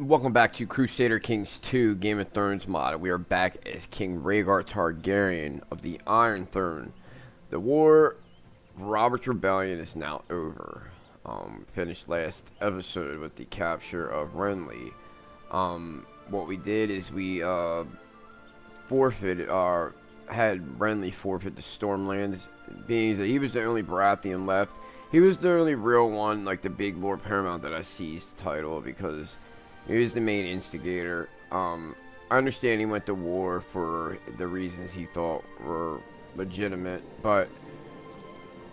Welcome back to Crusader Kings 2 Game of Thrones mod. We are back as King Rhaegar Targaryen of the Iron Throne. The war of Robert's Rebellion is now over. Finished last episode with the capture of Renly. What we did is we had Renly forfeit the Stormlands, being that he was the only Baratheon left. He was the only real one, like the big Lord Paramount, that I seized the title because he was the main instigator. I understand he went to war for the reasons he thought were legitimate, but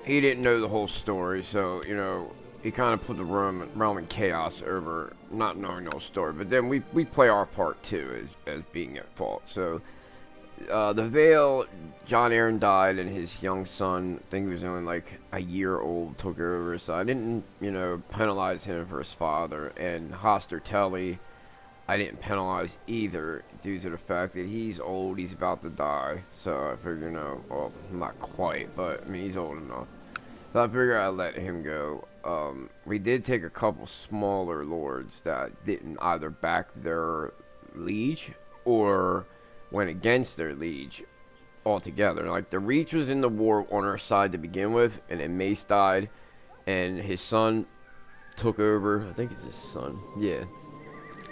he didn't know the whole story, so, you know, he kind of put the realm in chaos over not knowing the whole story. But then we play our part, too, as being at fault. So, the Vale, Jon Arryn died, and his young son, I think he was only like a year old, took over. So I didn't, you know, penalize him for his father. And Hoster Tully, I didn't penalize either, due to the fact that he's old, he's about to die. So I figured, you know, well, not quite, but I mean, he's old enough. So I figured I'd let him go. We did take a couple smaller lords that didn't either back their liege or went against their liege altogether. Like, the Reach was in the war on our side to begin with, and then Mace died, and his son took over. I think it's his son. Yeah.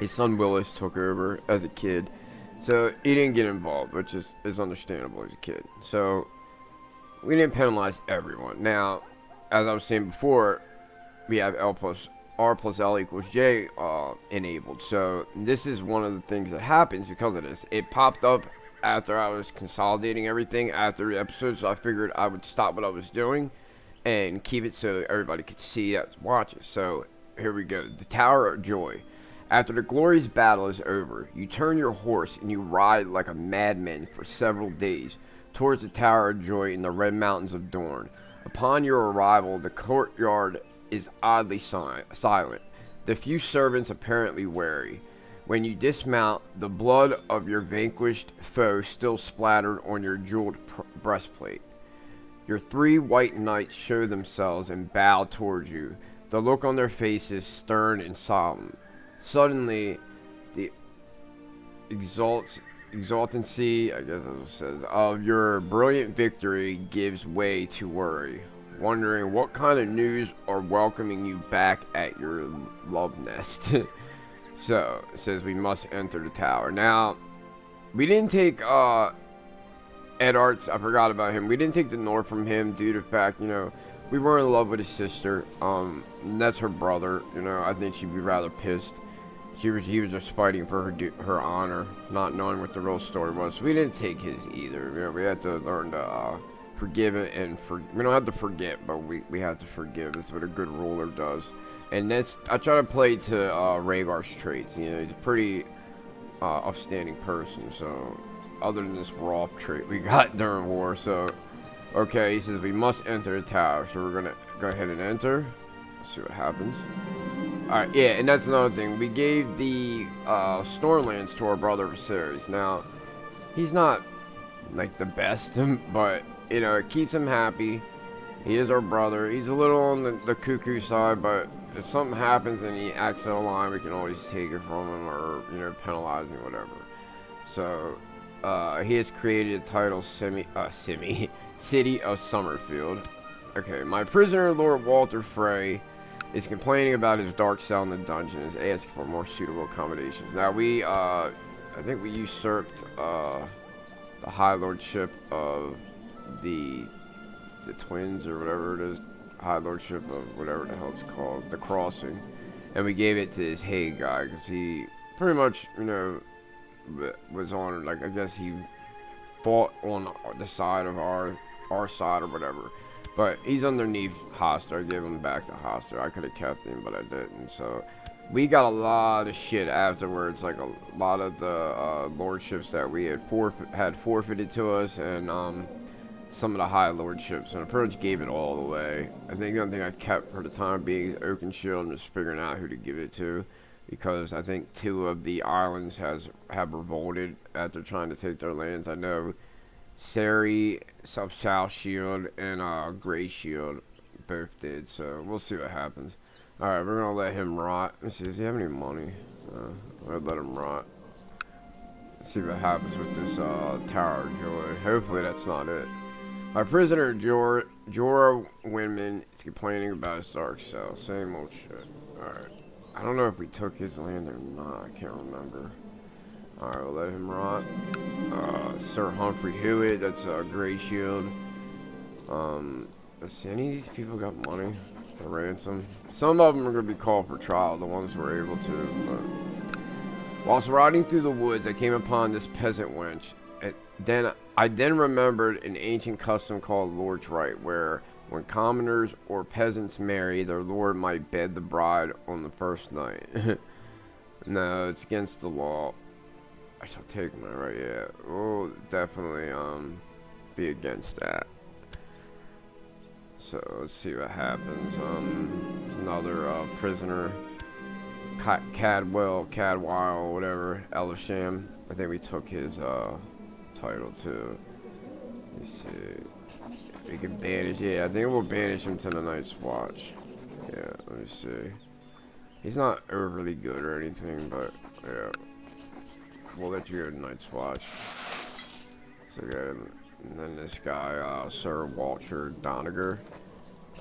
His son Willis took over as a kid. So he didn't get involved, which is understandable as a kid. So we didn't penalize everyone. Now, as I was saying before, we have R plus L equals J enabled. So this is one of the things that happens because of this. It popped up after I was consolidating everything after the episode, so I figured I would stop what I was doing and keep it so everybody could see that watches. So here we go. The Tower of Joy. After the glorious battle is over, you turn your horse and you ride like a madman for several days towards the Tower of Joy in the Red Mountains of Dorne. Upon your arrival, the courtyard is oddly silent, the few servants apparently wary. When you dismount, the blood of your vanquished foe still splattered on your jeweled breastplate. Your three white knights show themselves and bow towards you, the look on their faces stern and solemn. Suddenly, the exultancy, I guess it says, of your brilliant victory gives way to worry, wondering what kind of news are welcoming you back at your love nest. So, it says we must enter the tower. Now, we didn't take Eddard's, I forgot about him. We didn't take the North from him due to the fact, you know, we weren't in love with his sister. And that's her brother, you know. I think she'd be rather pissed. He was just fighting for her honor, not knowing what the real story was. So we didn't take his either. You know, we had to learn to forgive it and we don't have to forget, but we have to forgive. That's what a good ruler does. And that's, I try to play to Rhaegar's traits. You know, he's a pretty upstanding person. So other than this raw trait we got during war. So okay, he says we must enter the tower. So we're gonna go ahead and enter. Let's see what happens. Alright, yeah, and that's another thing. We gave the Stormlands to our brother Viserys. Now, he's not like the best, but you know, it keeps him happy. He is our brother. He's a little on the cuckoo side, but if something happens and he acts out of line, we can always take it from him, or, you know, penalize him, whatever. So he has created a title City of Summerfield. Okay, my prisoner Lord Walter Frey is complaining about his dark cell in the dungeon and is asking for more suitable accommodations. Now we I think we usurped the High Lordship of the twins, or whatever it is, High Lordship of whatever the hell it's called, the Crossing, and we gave it to this Hague guy because he pretty much, you know, was on, like, I guess he fought on the side of our side or whatever. But he's underneath Hoster. I gave him back to Hoster. I could have kept him, but I didn't. So we got a lot of shit afterwards. Like a lot of the lordships that we had forfeited to us, and some of the high lordships. And I pretty much gave it all away. I think the only thing I kept for the time being is Oakenshield, and just figuring out who to give it to, because I think 2 of the islands have revolted after trying to take their lands. I know Sari, South Shield, and Grey Shield both did, so we'll see what happens. Alright, we're gonna let him rot. Let's see, does he have any money? I'll let him rot. See what happens with this Tower of Joy. Hopefully that's not it. My prisoner Jorah Windman is complaining about his dark cell. Same old shit. Alright. I don't know if we took his land or not. I can't remember. Alright, we'll let him rot. Sir Humphrey Hewitt, that's a Grey Shield. Let's see, any of these people got money for ransom? Some of them are going to be called for trial, the ones who were able to. But whilst riding through the woods, I came upon this peasant wench. I then remembered an ancient custom called Lord's Right, where when commoners or peasants marry, their lord might bed the bride on the first night. No, it's against the law. I shall take my right. Yeah, we'll definitely be against that. So let's see what happens. Another prisoner, Cadwell, whatever, Elisham. I think we took his title too. Let me see. We can banish. Yeah, I think we'll banish him to the Night's Watch. Yeah, let me see. He's not overly good or anything, but yeah, we'll let you go to Night's Watch. So good. And then this guy, Sir Walter Donegar.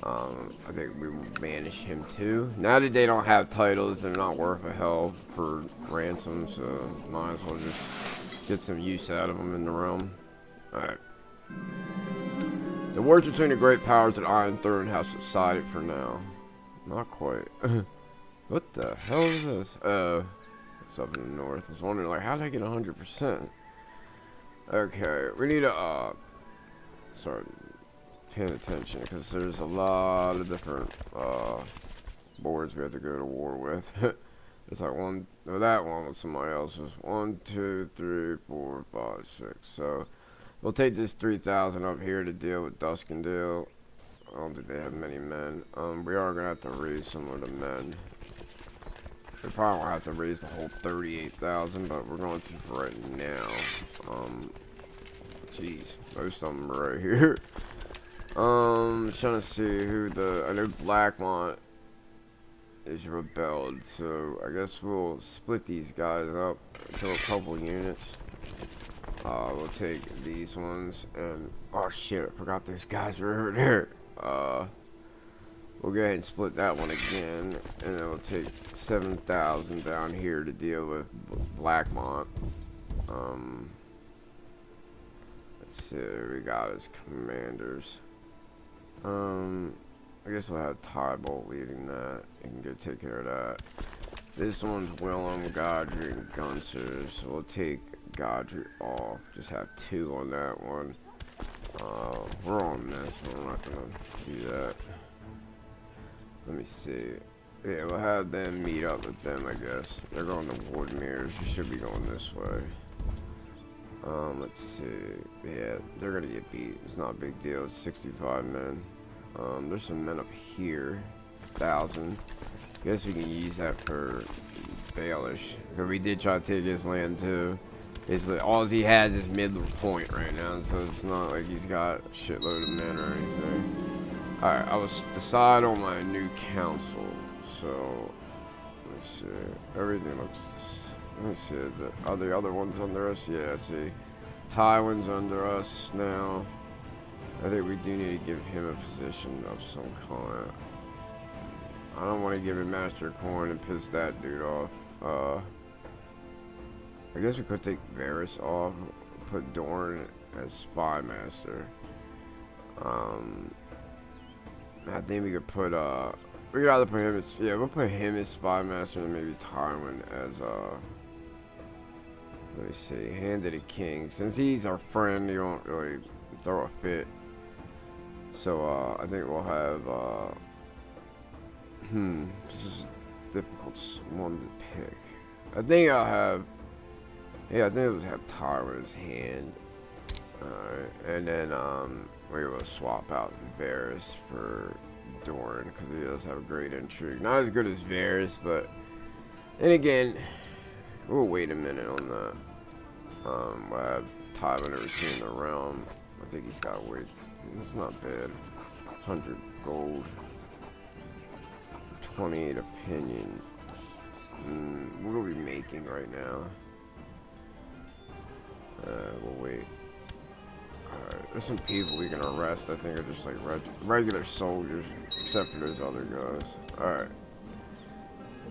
I think we will banish him too. Now that they don't have titles, they're not worth a hell for ransom, so might as well just get some use out of them in the realm. Alright. The wars between the great powers at Iron Throne have subsided for now. Not quite. What the hell is this? It's up in the north. I was wondering, like, how did I get 100%? Okay, we need to, start paying attention, because there's a lot of different, boards we have to go to war with. It's like one, no, that one was somebody else's. 1, 2, 3, 4, 5, 6. So, we'll take this 3,000 up here to deal with Duskendale. I don't think they have many men. We are going to have to raise some of the men. We probably won't have to raise the whole 38,000, but we're going to for right now. Jeez, most of them are right here. Trying to see who I know Blackmont is rebelled, so I guess we'll split these guys up into a couple units. We'll take these ones, and oh shit, I forgot those guys were over there. We'll go ahead and split that one again, and then we'll take 7,000 down here to deal with Blackmont. Let's see, we got his commanders. I guess we'll have Tybalt leading that. You can go take care of that. This one's Willem, Godry, and Gunser, so we'll take Godry off. Just have 2 on that one. We're on this, but we're not gonna do that. Let me see. Yeah, we'll have them meet up with them, I guess. They're going to Wardmere's. You should be going this way. Let's see. Yeah, they're gonna get beat. It's not a big deal. It's 65 men. There's some men up here. 1,000. Guess we can use that for Baelish. But we did try to take his land too. It's like all he has is middle point right now, so it's not like he's got a shitload of men or anything. Alright, I was decide on my new council. So let me see. Everything looks let me see. Are the other ones under us? Yeah, see. Tywin's under us now. I think we do need to give him a position of some kind. I don't want to give him Master Coin and piss that dude off. I guess we could take Varys off, put Dorne as Spy Master. I think we could put we could either put him as, yeah, we'll put him as Spy Master and maybe Tywin as let me see, Hand of the King. Since he's our friend, he won't really throw a fit. So I think we'll have this is a difficult one to pick. I think I'll have, yeah, I think we'll have Tywin's hand. Alright, and then we will swap out Varys for Dorne, because he does have a great intrigue. Not as good as Varys, but then again, we'll wait a minute on that. We'll have Tywin overseeing the realm. I think he's got weight. It's not bad. 100 gold. 28 opinion. What do we make? speaking right now. We'll wait. Alright, there's some people we can arrest. I think are just like regular soldiers, except for those other guys. Alright.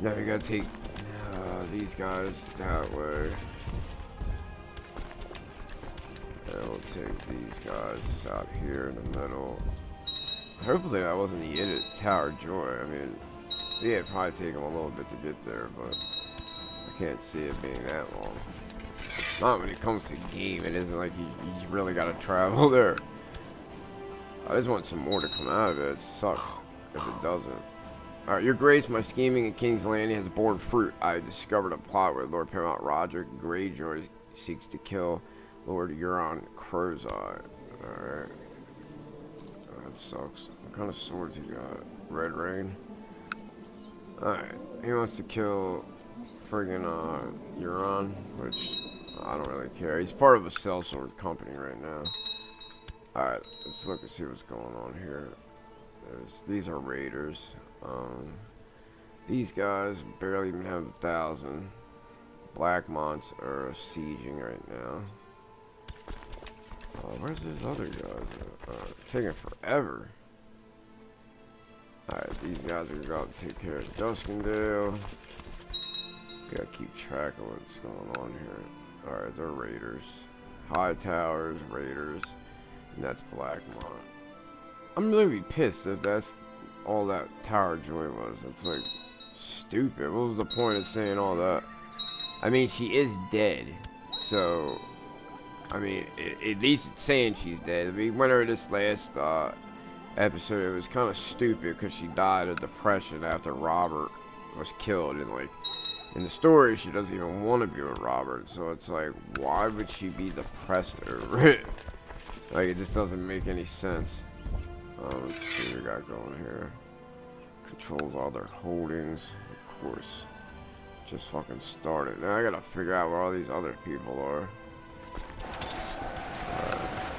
Now we gotta take these guys that way. And we'll take these guys just out here in the middle. Hopefully that wasn't the end of Tower Joy. I mean, yeah, it'd probably take them a little bit to get there, but I can't see it being that long. Not when it comes to game, it isn't like you really gotta travel there. I just want some more to come out of it. It sucks if it doesn't. Alright, Your Grace, my scheming in King's Landing has borne fruit. I discovered a plot where Lord Paramount Roderick Greyjoy seeks to kill Lord Euron Crow's Eye. Alright. That sucks. What kind of swords he got? Red Rain? Alright. He wants to kill friggin' Euron, which I don't really care. He's part of a sellsword company right now. Alright, let's look and see what's going on here. These are raiders. These guys barely even have 1,000. Blackmonts are sieging right now. Where's those other guys? Taking forever. Alright, these guys are going to take care of Duskendale. Gotta keep track of what's going on here. Alright, they're raiders. High Towers, raiders. And that's Blackmont. I'm really pissed if that's all that Tower Joy was. It's like stupid. What was the point of saying all that? I mean, she is dead. So, I mean, at least it's saying she's dead. We went over this last episode. It was kind of stupid because she died of depression after Robert was killed. And, like, in the story, she doesn't even want to be with Robert. So it's like, why would she be depressed over it? Like, it just doesn't make any sense. Let's see what we got going here. Controls all their holdings. Of course. Just fucking started. Now I gotta figure out where all these other people are.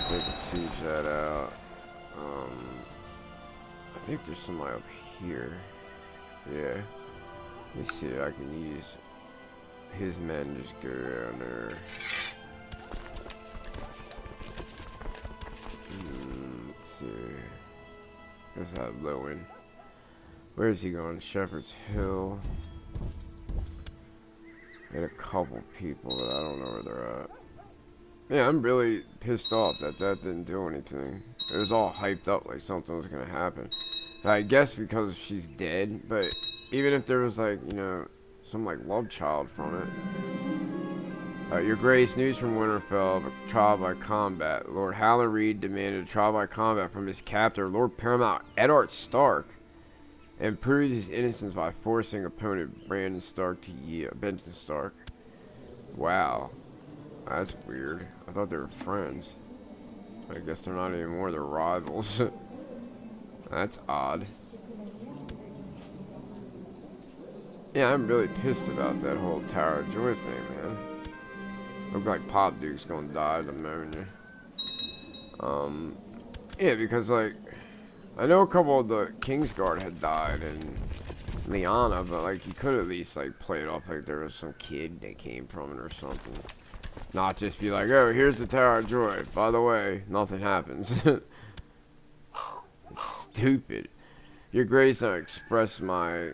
They can siege that out. I think there's somebody up here. Yeah. Let me see if I can use his men. Just go down there. Let's see. Let's have Lowen. Where is he going? Shepherd's Hill. And a couple people that I don't know where they're at. Yeah, I'm really pissed off that didn't do anything. It was all hyped up like something was gonna happen. And I guess because she's dead, but even if there was like, you know, some like love child from it. Your Grace, news from Winterfell of a trial by combat. Lord Howland Reed demanded a trial by combat from his captor, Lord Paramount Eddard Stark, and proved his innocence by forcing opponent Brandon Stark to yield. Benton Stark. Wow. That's weird. I thought they were friends. I guess they're not anymore, they're rivals. That's odd. Yeah, I'm really pissed about that whole Tower of Joy thing, man. Look like Pop Duke's gonna die of pneumonia. Yeah, because like I know a couple of the Kingsguard had died and Lyanna, but like you could at least like play it off like there was some kid that came from it or something. Not just be like, oh, here's the Tower of Joy. By the way, nothing happens. Stupid. Your Grace, I express my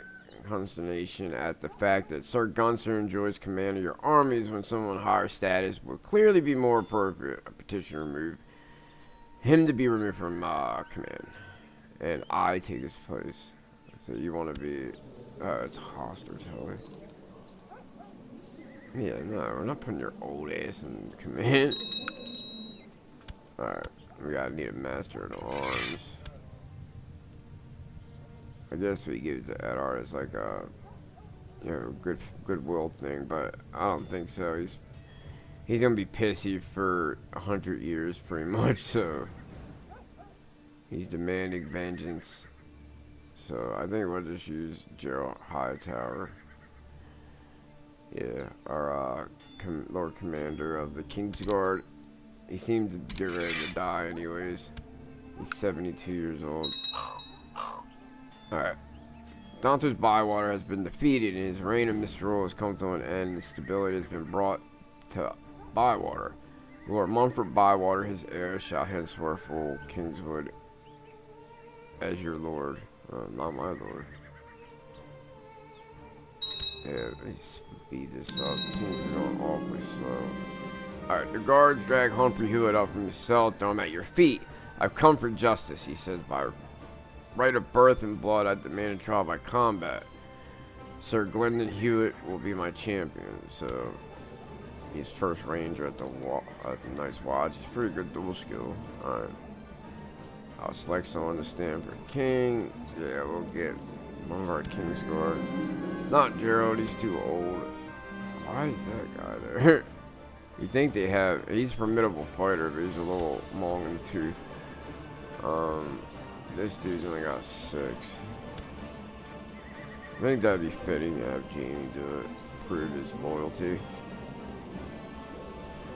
consternation at the fact that Sir Gunster enjoys command of your armies when someone higher status would clearly be more appropriate. A petition to remove him to be removed from command, and I take his place. So you want to be? It's hospitality. Yeah, no, we're not putting your old ass in command. All right, we gotta need a master at arms. I guess we give it to Eddard as like a, you know, goodwill thing, but I don't think so. He's gonna be pissy for 100 years, pretty much. So he's demanding vengeance. So I think we'll just use Gerald Hightower. Yeah, our Lord Commander of the Kingsguard. He seems to get ready to die, anyways. He's 72 years old. Alright, Dante's Bywater has been defeated, and his reign of misrule has come to an end, and stability has been brought to Bywater. Lord Mumford Bywater, his heir, shall henceforth rule Kingswood as your lord. Not my lord. Yeah, they speed this up. It seems to be going awfully slow. Alright, the guards drag Humphrey Hewitt up from his cell, throw him at your feet. I've come for justice, he says, by right of birth and blood. I demand a trial by combat. Sir Glendon Hewitt will be my champion. So he's first ranger at the Night's Watch. He's pretty good dual skill. Alright. I'll select someone to stand for king. Yeah, we'll get one of our King's Guard. Not Gerald, he's too old. Why is that guy there? You think they have... He's a formidable fighter, but he's a little long in the tooth. This dude's only got 6. I think that'd be fitting to have Jamie do it. Prove his loyalty.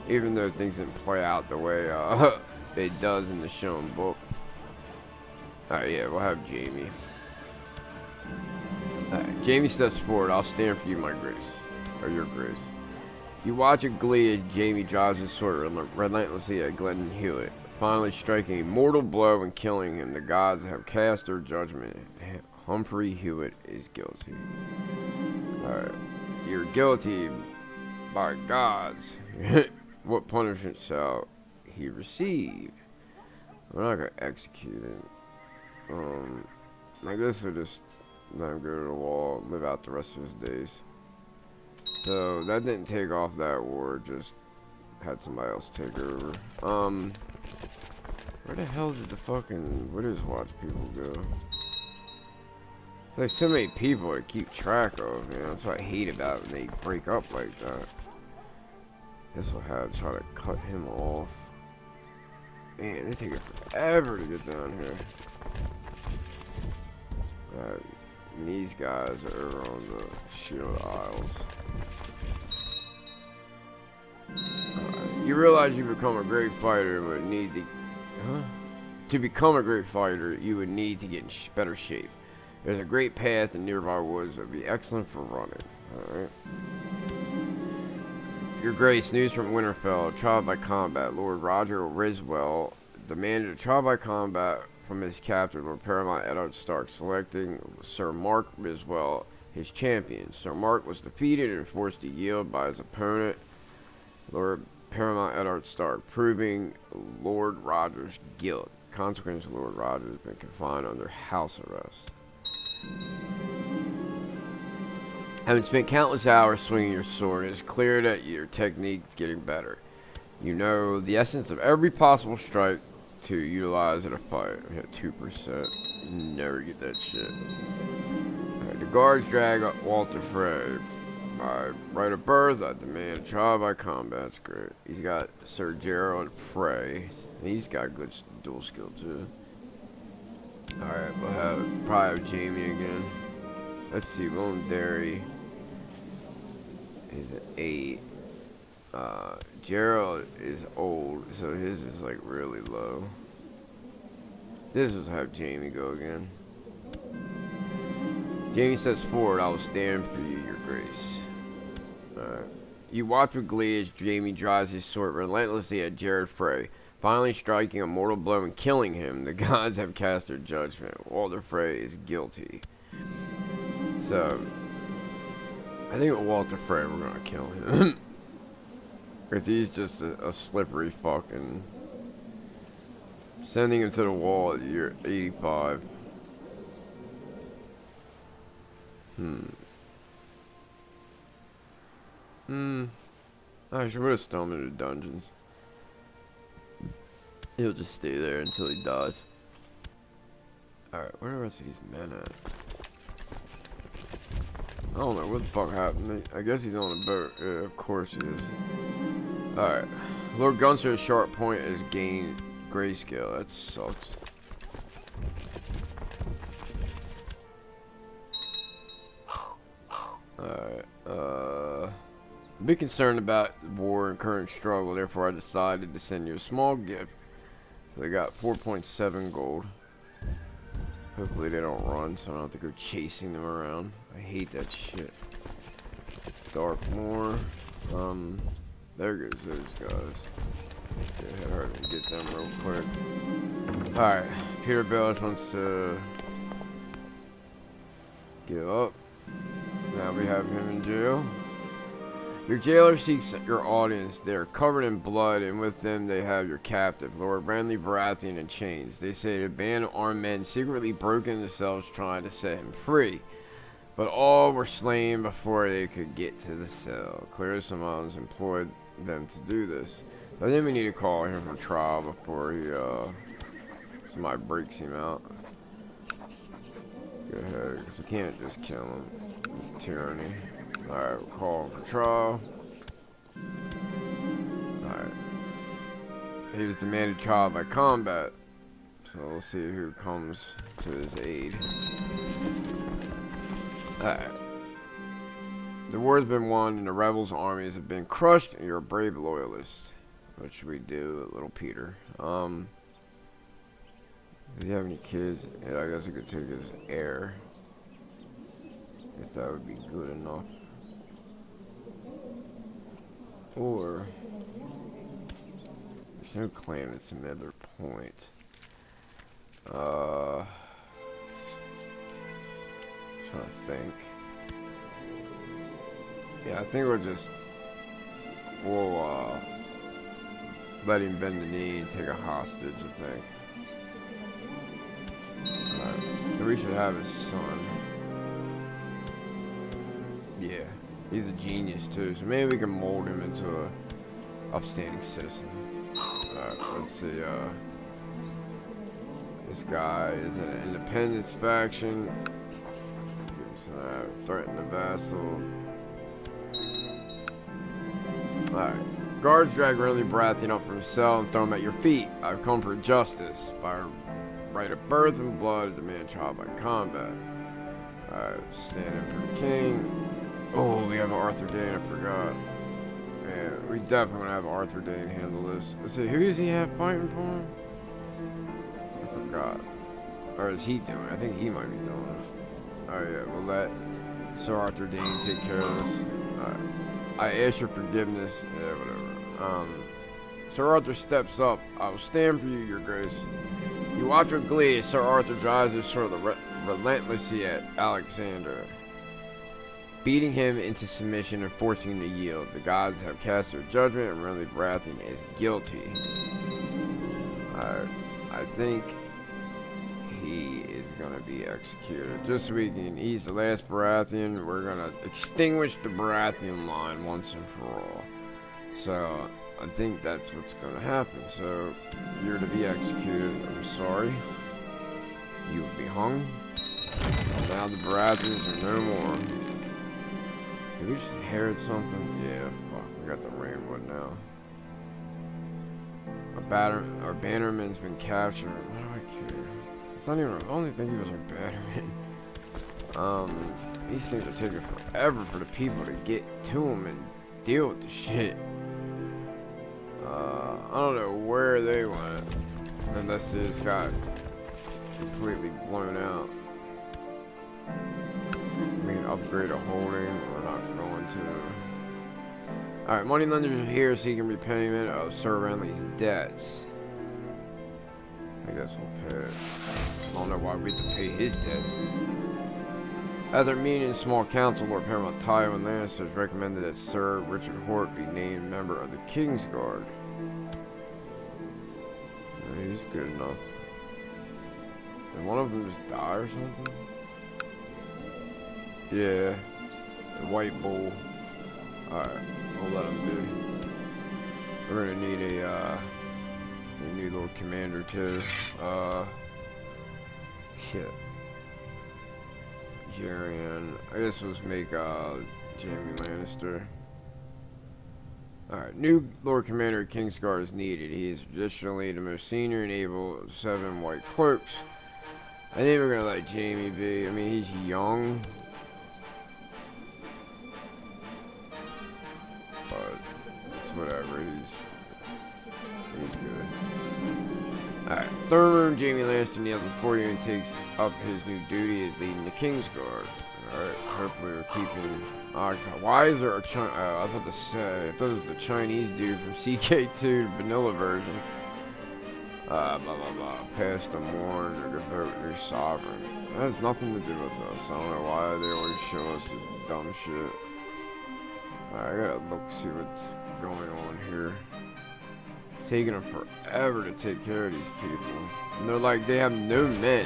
Even though things didn't play out the way it does in the shown book. Alright, yeah, we'll have Jamie. Alright, Jamie steps forward. I'll stand for you, my grace. Or your grace. You watch with glee as Jamie drives his sword relentlessly at Glendon Hewitt, finally striking a mortal blow and killing him. The gods have cast their judgment. Humphrey Hewitt is guilty. Alright. You're guilty by gods. What punishment shall he receive? We're not going to execute it. I guess we'll just let him go to the wall, live out the rest of his days. So that didn't take off that war, just had somebody else take over. Where the hell did the fucking Widows Watch people go? There's so many people to keep track of, you know. That's what I hate about it when they break up like that. Guess we'll have to try to cut him off. Man, they take it forever to get down here. And these guys are over on the Shield Isles. You realize you become a great fighter and would need to... To become a great fighter, you would need to get in better shape. There's a great path in nearby woods that would be excellent for running. Alright. Your Grace, news from Winterfell. Trial by combat. Lord Roger Riswell demanded a trial by combat from his captain, Lord Paramount Eddard Stark, selecting Sir Mark Riswell, his champion. Sir Mark was defeated and forced to yield by his opponent, Lord Paramount Eddard Stark, proving Lord Roger's guilt. Consequently, Lord Roger has been confined under house arrest. Having spent countless hours swinging your sword, it is clear that your technique is getting better. You know the essence of every possible strike to utilize in a fight. I hit 2%. Never get that shit. Right, the guards drag up Walter Frey. By right of birth, I demand a trial by combat. That's great. He's got Sir Gerald Frey. He's got good dual skill too. Alright, we'll probably have Jamie again. Let's see, Londonderry is 8. Gerald is old, so his is like really low. This is have Jamie go again. Jamie steps forward. I will stand for you, your grace. Alright. You watch with glee as Jamie drives his sword relentlessly at Jared Frey, finally striking a mortal blow and killing him. The gods have cast their judgment. Walter Frey is guilty. So, I think with Walter Frey, we're gonna kill him. Because he's just a slippery fucking... Sending him to the wall at year 85. I should put a stone in the dungeons. He'll just stay there until he dies. Alright, where are the rest of these men at? I don't know what the fuck happened. I guess he's on a boat. Yeah, of course he is. Alright. Lord Gunster's sharp point has gained grayscale. That sucks. Alright. I'm a bit concerned about the war and current struggle, therefore I decided to send you a small gift. So they got 4.7 gold. Hopefully they don't run, so I don't have to go chasing them around. I hate that shit. Darkmoor. There goes those guys. Yeah, hard to get them real quick. Alright, Peter Baelish wants to give up. Now we have him in jail. Your jailer seeks your audience. They are covered in blood, and with them they have your captive, Lord Brandon Baratheon, in chains. They say a band of armed men secretly broke into the cells trying to set him free, but all were slain before they could get to the cell. Clearly someone's employed them to do this. I think we need to call him for trial before he, somebody breaks him out. Go ahead, because we can't just kill him. Tyranny. Alright, we'll call him for trial. Alright. He was demanded trial by combat. So we'll see who comes to his aid. Alright. The war's been won and the rebels' armies have been crushed, and you're a brave loyalist. What should we do, little Peter? Does he have any kids? Yeah, I guess he could take his heir. Guess that would be good enough. Or there's no claim at some other point. Trying to think. Yeah, I think we'll let him bend the knee and take a hostage, I think. Alright, so we should have his son. Yeah, he's a genius too, so maybe we can mold him into a upstanding citizen. Alright, let's see, this guy is an independence faction. Threaten the vassal. Alright. Guards drag Renly Baratheon up from his cell and throw him at your feet. I've come for justice. By right of birth and blood, demand trial by combat. Alright, stand in for the king. Oh, we have Arthur Dayne, I forgot. Yeah, we definitely want to have Arthur Dayne handle this. Let's see, who does he have fighting for him? I forgot. Or is he doing it? I think he might be doing it. Oh yeah, we'll let Sir Arthur Dayne take care of this. Alright. I ask your forgiveness. Yeah, whatever. Sir Arthur steps up. I will stand for you, your grace. You watch with glee as Sir Arthur drives his sword relentlessly at Alexander, beating him into submission and forcing him to yield. The gods have cast their judgment, and Renly Baratheon is guilty. I think he is gonna be executed. Just so we can, he's the last Baratheon. We're gonna extinguish the Baratheon line once and for all. So I think that's what's gonna happen. So you're to be executed. I'm sorry. You will be hung. Now the Baratheons are no more. Did we just inherit something? Yeah, fuck. We got the Rainwood now. Our bannerman's been captured. Why do I care? It's not even. I only think he was our bannerman. These things are taking forever for the people to get to him and deal with the shit. I don't know where they went. Unless they just got completely blown out. We can upgrade a holding. We're not going to. Alright, moneylenders are here seeking repayment of Sir Renly's debts. I guess we'll pay it. I don't know why we have to pay his debts. At their meeting in small council, Lord Paramount Tywin Lannister has recommended that Sir Richard Hort be named member of the King's Guard. Yeah, he's good enough. Did one of them just die or something? Yeah, the White Bull. Alright, we'll let him be. We're gonna need a new Lord Commander too. Shit. Jarian. I guess let's make Jaime Lannister. Alright, new Lord Commander of Kingsguard is needed. He is traditionally the most senior and able of 7 white cloaks. I think we're gonna let Jaime be. I mean, he's young. But it's whatever. He's good. Alright. Third room, Jaime Lannister kneels before you and takes up his new duty as leading the Kingsguard. Alright, hopefully we're keeping... why is there a I thought it was the Chinese dude from CK2, the vanilla version. Blah blah blah. Past the morn or devote their sovereign. That has nothing to do with us. I don't know why they always show us this dumb shit. Alright, I gotta look, see what's going on here. It's taking them forever to take care of these people. And they're like, they have no men.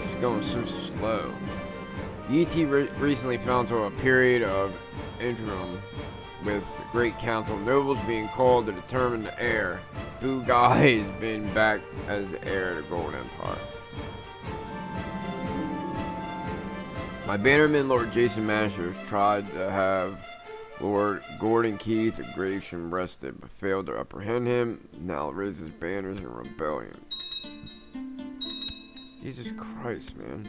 It's going so slow. ET recently fell into a period of interim with the Great Council nobles being called to determine the heir. Boo Guy has been back as the heir to the Gold Empire. My bannerman, Lord Jason Masters, tried to have Lord Gordon Keith of Gravesham arrested, but failed to apprehend him. Now raises banners in rebellion. Jesus Christ, man.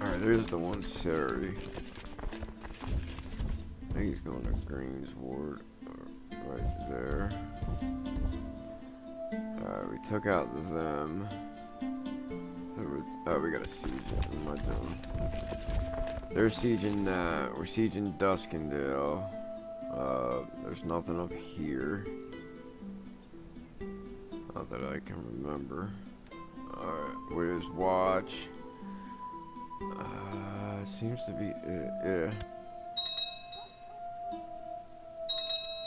Alright, there's the one Surrey. I think he's going to Greensward. Right there. Alright, we took out them. Oh, we got a siege. What am I doing? They're sieging that. We're sieging Duskendale. There's nothing up here. Not that I can remember. Alright, Widow's Watch. Seems to be it, yeah.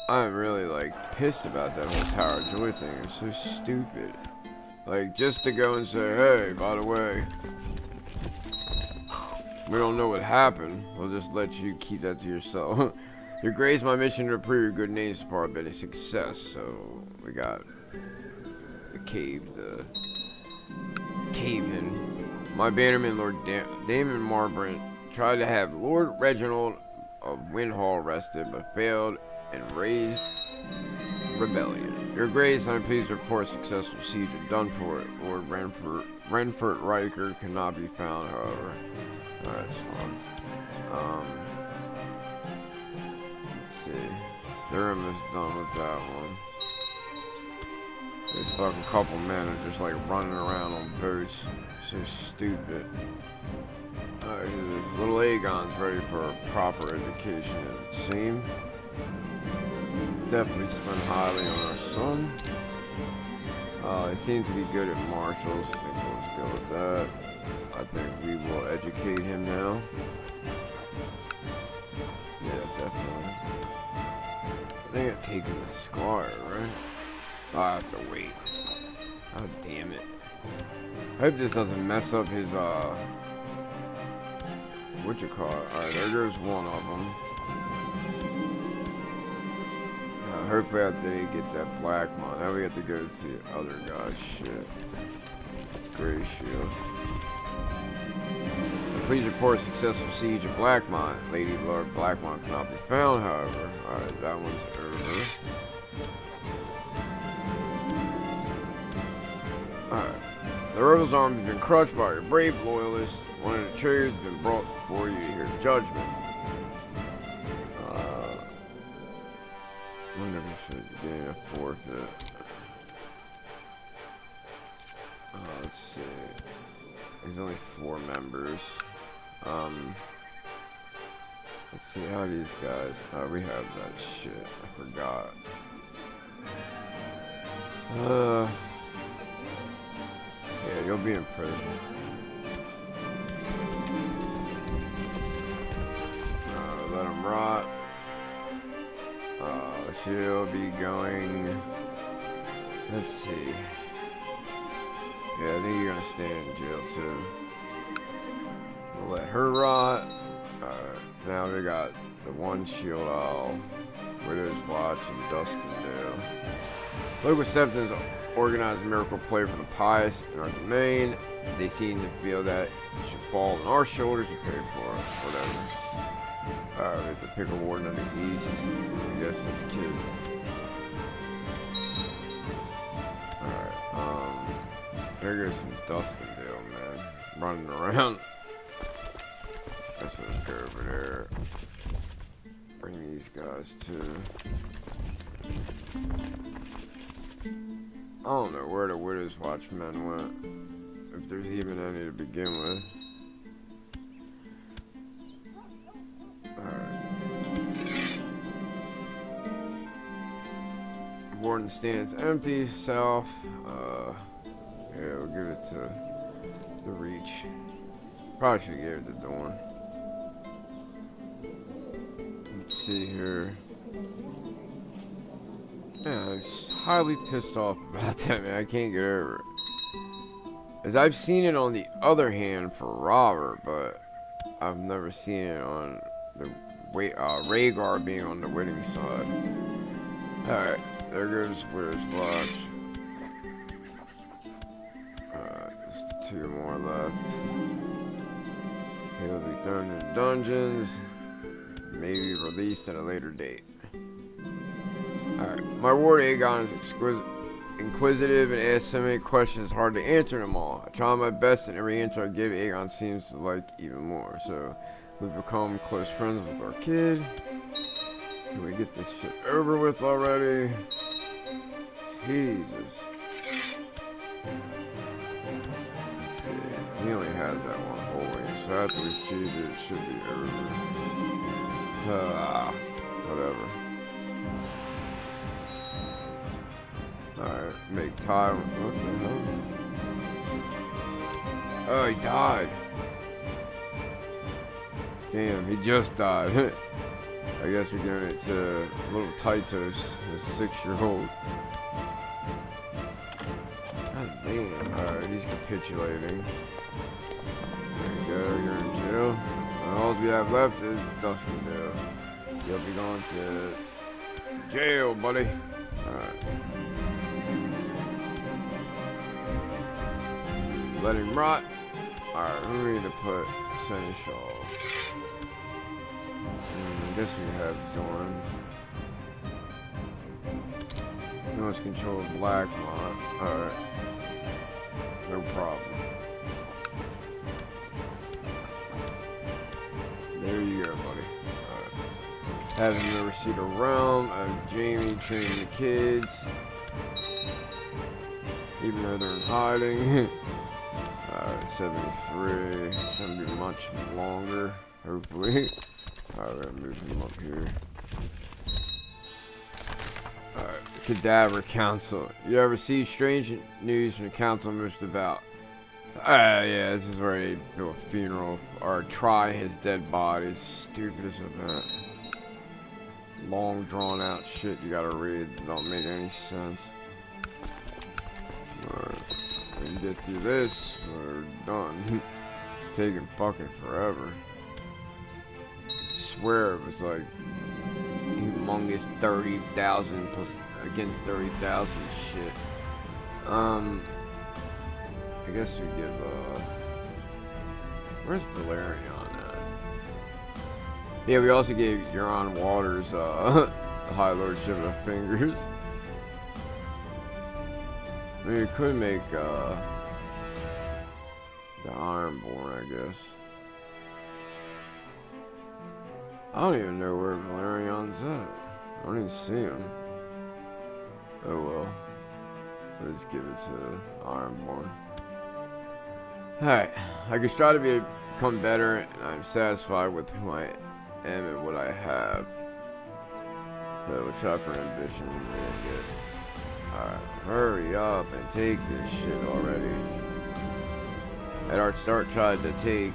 I'm really like pissed about that whole Tower of Joy thing. It's so stupid. Like, just to go and say, hey, by the way, we don't know what happened. We'll just let you keep that to yourself. Your grace, my mission to improve your good name is part of it, a success. So we got the caveman. My bannerman, Lord Damon Marbrant, tried to have Lord Reginald of Windhall arrested, but failed and raised rebellion. Your grace, I'm pleased to report successful siege of Dunfort. Lord Renford Riker cannot be found, however. Alright, that's fine. Let's see. They're almost done with that one. This fucking couple men are just like running around on boats. So stupid. Alright, little Aegon's ready for a proper education, it would seem. Definitely spend highly on our son. They seem to be good at martials. I think we'll go with that. I think we will educate him now. Yeah, definitely. I think I've taken the Squire, right? I have to wait. Oh, damn it. I hope this doesn't mess up his, what you call it? Alright, there goes one of them. Hopefully after they get that black mod, now we have to go to the other guy's shit. Gray Shield. Please report successful siege of Blackmont. Lady Lord Blackmont cannot be found, however. Alright, that one's over. Alright. The rebels' army has been crushed by your brave loyalists. One of the traitors has been brought before you to hear judgment. I wonder if we should gain a forfeit. Let's see. There's only 4 members. Let's see how these guys. Oh, we have that shit. I forgot. Yeah, you'll be in prison. Let him rot. She'll be going. Let's see. Yeah, I think you're gonna stay in jail too. We'll let her rot. Now we got the one shield owl, Widow's Watch, and Duskendale. Local Septons organized a miracle play for the pious in our domain. They seem to feel that it should fall on our shoulders to pay for it. Whatever. Alright, the Pickle Warden of the East. I guess this kid. Alright, there goes some Duskendale, man. Running around. Let's just go over there. Bring these guys too. don't know where the Widow's Watchmen went. If there's even any to begin with. Alright. Warden stands empty, south. Yeah, we'll give it to the Reach. Probably should have gave it to Dawn. Let's see here. Yeah, I'm highly pissed off about that, man. I can't get over it. As I've seen it on the other hand for Robert, but I've never seen it on the Rhaegar being on the winning side. Alright, there goes Widow's Watch. Just 2 more left. He'll be thrown into dungeons. Maybe released at a later date. Alright, my ward Aegon is inquisitive and asks so many questions, hard to answer them all. I try my best, and every answer I give, Aegon seems to like even more. So, we've become close friends with our kid. Can we get this shit over with already? Jesus. Let's see. He only has that one holding, so after we see that it should be over. Whatever. Alright, make time. What the hell? Oh, he died. Damn, he just died. I guess we're giving it to little Titos, his 6-year-old. God damn. Alright, he's capitulating. There you go, you're in jail. All we have left is Duskendale. You'll be going to jail, buddy. Alright. Let him rot. Alright, we need to put Seneschal. I guess we have Dorn. He wants control of Blackmont. Alright. No problem. There you go, buddy. Alright. Have him oversee the realm. Have Jamie train the kids. Even though they're in hiding. 73. It's gonna be much longer, hopefully. Alright, we're gonna move him up here. Alright, Cadaver Council. You ever see strange news from the council most devout? Yeah, this is where they do a funeral or try his dead body. It's stupid as that. Long drawn out shit you gotta read. Don't make any sense. Alright. We can get through this, we're done. It's taking fucking forever. I swear it was like humongous 30,000 plus against 30,000 shit. I guess we give where's Balerion at? Yeah, we also gave Euron Waters the High Lordship of Fingers. I mean, we could make the Ironborn, I guess. I don't even know where Valerion's at. I don't even see him. Oh well. Let's give it to Ironborn. Alright, I can strive to become better, and I'm satisfied with who I am and what I have. So we'll try for ambition and get. Alright, hurry up and take this shit already. Eddard Stark tried to take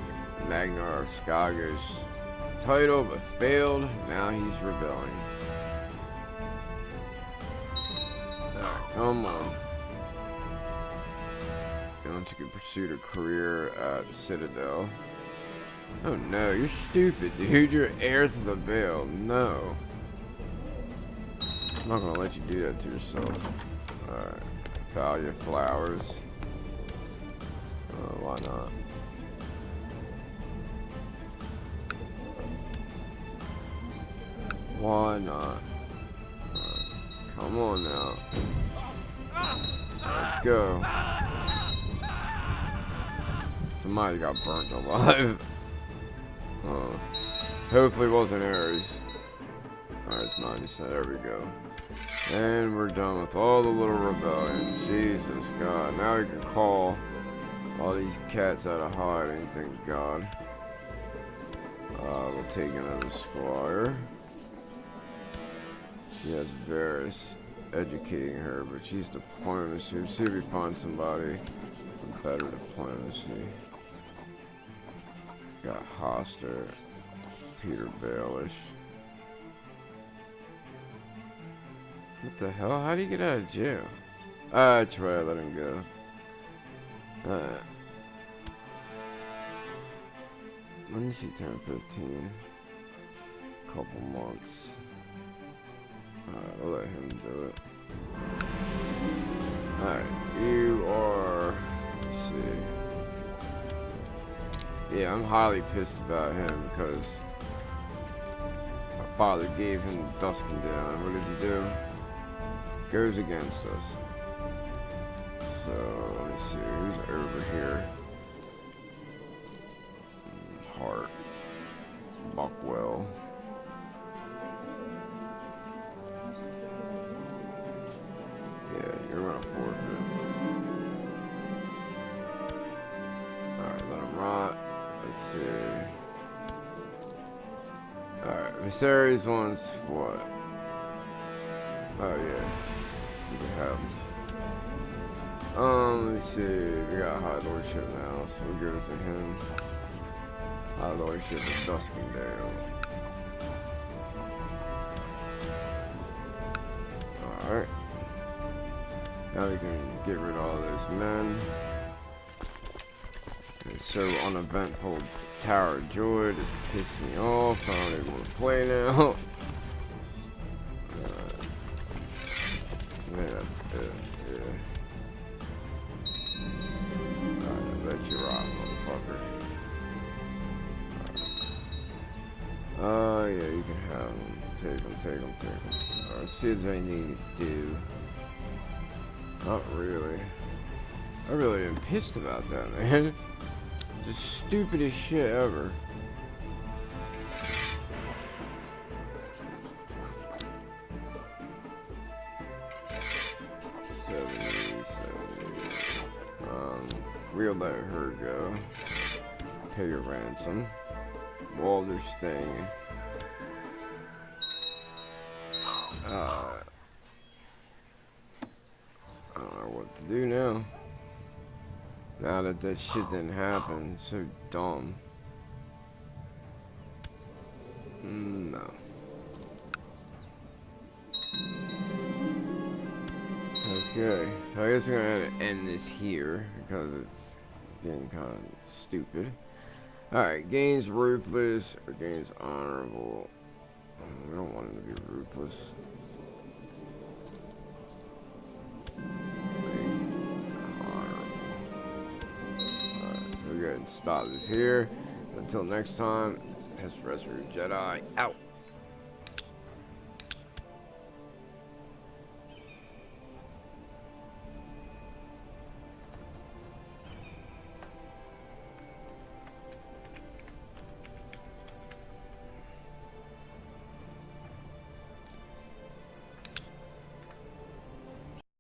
Magnar of Skager's title, but failed. Now he's rebelling. Alright, come on. Going to pursue a career at the Citadel. Oh no, you're stupid, dude. You're heir to the Vale. No. I'm not gonna let you do that to yourself. Alright. Value flowers. Why not? Why not? Come on now. Let's go. Somebody got burnt alive. Hopefully it wasn't Ares. Alright, it's 90, so there we go. And we're done with all the little rebellions. Jesus, God. Now we can call all these cats out of hiding, thank God. We'll take another squire. Yes, Varys educating her, but she's diplomacy. We'll see if we find somebody with better diplomacy. Got Hoster, Peter Baelish. What the hell? How do you get out of jail? That's right, I let him go. When did she turn 15? Couple months. Alright, we'll let him do it. Alright, you are... Let's see. Yeah, I'm highly pissed about him because my father gave him Dusking Down. What does he do? Goes against us. So, let me see. Who's over here? Hart. Buckwell. Yeah, you're gonna forfeit. Alright, let him rot. Let's see. Alright, Viserys wants what? Oh, yeah. You can have him. Let's see. We got High Lordship now, so we'll give it to him. High Lordship is Dusking Down. Alright. Now we can get rid of all those men. It's so uneventful. Tower of Joy just pissed me off. I don't even want to play now. Yeah, that's good. Yeah. Alright, let you rock, motherfucker. Yeah, you can have them. Take them. Alright, let's see if there's anything to do. Not really. I really am pissed about that, man. The stupidest shit ever. We'll let her go. Pay your ransom. Walder's staying. I don't know what to do now. Now that that shit didn't happen. So dumb. No. Okay. I guess we're gonna have to end this here because it's getting kind of stupid. Alright, gains ruthless or gains honorable. We don't want him to be ruthless. Alright, we'll go ahead and stop this here. Until next time, Hesperus Jedi out.